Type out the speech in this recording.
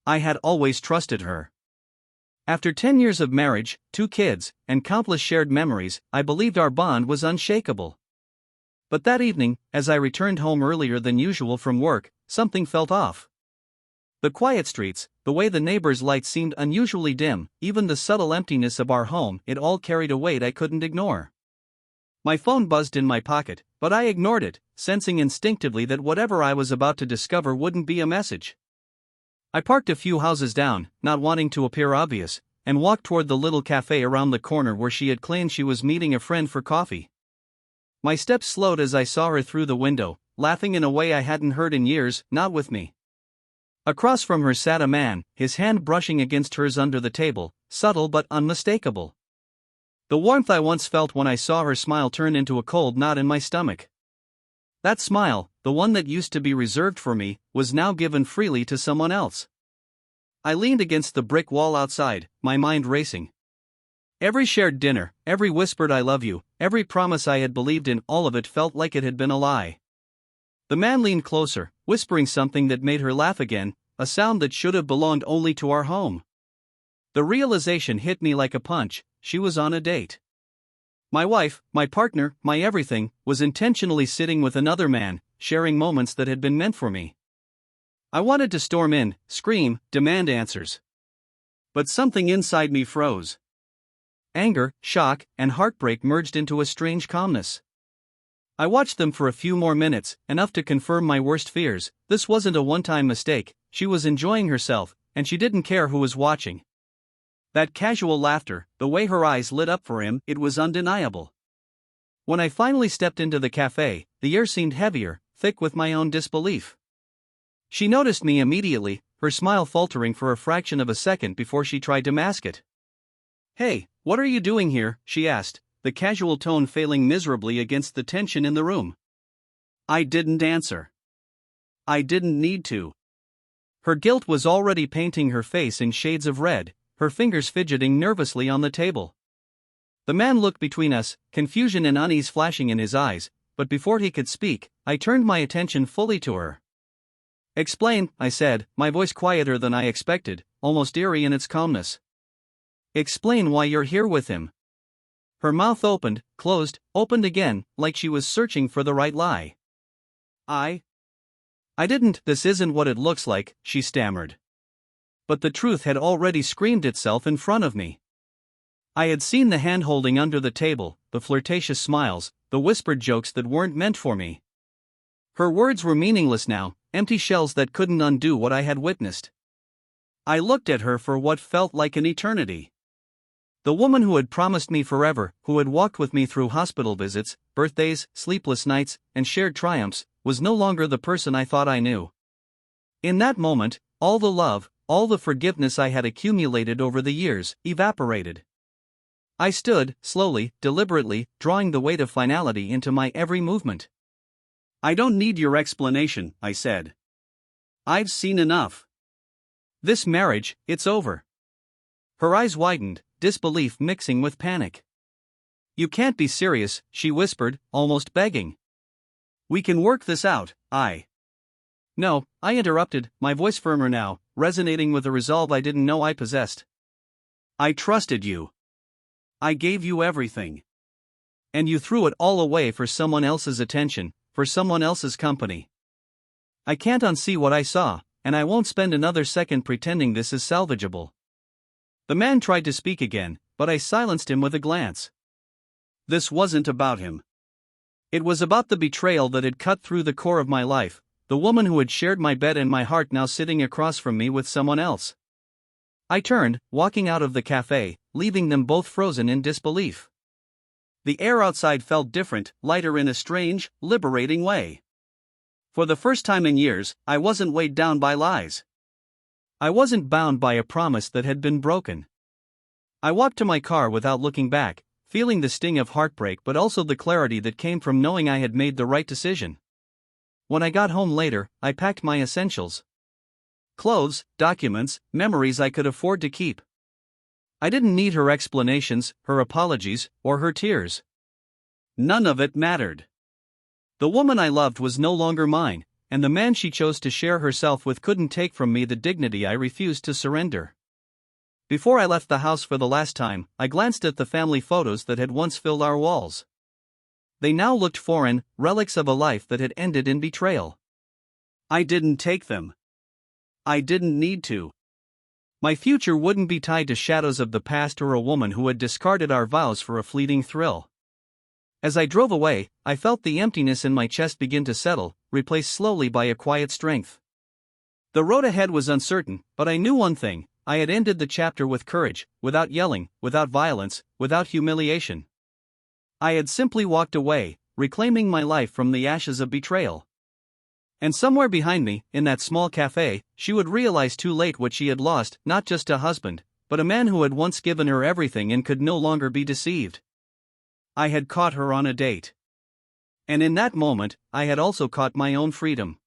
I had always trusted her. After 10 years of marriage, 2 kids, and countless shared memories, I believed our bond was unshakable. But that evening, as I returned home earlier than usual from work, something felt off. The quiet streets, the way the neighbors' lights seemed unusually dim, even the subtle emptiness of our home, it all carried a weight I couldn't ignore. My phone buzzed in my pocket, but I ignored it, sensing instinctively that whatever I was about to discover wouldn't be a message. I parked a few houses down, not wanting to appear obvious, and walked toward the little cafe around the corner where she had claimed she was meeting a friend for coffee. My steps slowed as I saw her through the window, laughing in a way I hadn't heard in years, not with me. Across from her sat a man, his hand brushing against hers under the table, subtle but unmistakable. The warmth I once felt when I saw her smile turned into a cold knot in my stomach. That smile, the one that used to be reserved for me, was now given freely to someone else. I leaned against the brick wall outside, my mind racing. Every shared dinner, every whispered I love you, every promise I had believed in, all of it felt like it had been a lie. The man leaned closer, whispering something that made her laugh again, a sound that should have belonged only to our home. The realization hit me like a punch: she was on a date. My wife, my partner, my everything, was intentionally sitting with another man, sharing moments that had been meant for me. I wanted to storm in, scream, demand answers. But something inside me froze. Anger, shock, and heartbreak merged into a strange calmness. I watched them for a few more minutes, enough to confirm my worst fears. This wasn't a one-time mistake, she was enjoying herself, and she didn't care who was watching. That casual laughter, the way her eyes lit up for him, it was undeniable. When I finally stepped into the cafe, the air seemed heavier, thick with my own disbelief. She noticed me immediately, her smile faltering for a fraction of a second before she tried to mask it. "Hey, what are you doing here?" she asked, the casual tone failing miserably against the tension in the room. I didn't answer. I didn't need to. Her guilt was already painting her face in shades of red, her fingers fidgeting nervously on the table. The man looked between us, confusion and unease flashing in his eyes, but before he could speak, I turned my attention fully to her. "Explain," I said, my voice quieter than I expected, almost eerie in its calmness. "Explain why you're here with him." Her mouth opened, closed, opened again, like she was searching for the right lie. I didn't. "This isn't what it looks like," she stammered. But the truth had already screamed itself in front of me. I had seen the hand-holding under the table, the flirtatious smiles, the whispered jokes that weren't meant for me. Her words were meaningless now, empty shells that couldn't undo what I had witnessed. I looked at her for what felt like an eternity. The woman who had promised me forever, who had walked with me through hospital visits, birthdays, sleepless nights, and shared triumphs, was no longer the person I thought I knew. In that moment, all the love, all the forgiveness I had accumulated over the years, evaporated. I stood, slowly, deliberately, drawing the weight of finality into my every movement. "I don't need your explanation," I said. "I've seen enough. This marriage, it's over." Her eyes widened, disbelief mixing with panic. "You can't be serious," she whispered, almost begging. "We can work this out." "No," I interrupted, my voice firmer now, resonating with a resolve I didn't know I possessed. "I trusted you. I gave you everything. And you threw it all away for someone else's attention, for someone else's company. I can't unsee what I saw, and I won't spend another second pretending this is salvageable." The man tried to speak again, but I silenced him with a glance. This wasn't about him. It was about the betrayal that had cut through the core of my life, the woman who had shared my bed and my heart now sitting across from me with someone else. I turned, walking out of the cafe, leaving them both frozen in disbelief. The air outside felt different, lighter in a strange, liberating way. For the first time in years, I wasn't weighed down by lies. I wasn't bound by a promise that had been broken. I walked to my car without looking back, feeling the sting of heartbreak but also the clarity that came from knowing I had made the right decision. When I got home later, I packed my essentials. Clothes, documents, memories I could afford to keep. I didn't need her explanations, her apologies, or her tears. None of it mattered. The woman I loved was no longer mine, and the man she chose to share herself with couldn't take from me the dignity I refused to surrender. Before I left the house for the last time, I glanced at the family photos that had once filled our walls. They now looked foreign, relics of a life that had ended in betrayal. I didn't take them. I didn't need to. My future wouldn't be tied to shadows of the past or a woman who had discarded our vows for a fleeting thrill. As I drove away, I felt the emptiness in my chest begin to settle, replaced slowly by a quiet strength. The road ahead was uncertain, but I knew one thing: I had ended the chapter with courage, without yelling, without violence, without humiliation. I had simply walked away, reclaiming my life from the ashes of betrayal. And somewhere behind me, in that small cafe, she would realize too late what she had lost: not just a husband, but a man who had once given her everything and could no longer be deceived. I had caught her on a date. And in that moment, I had also caught my own freedom.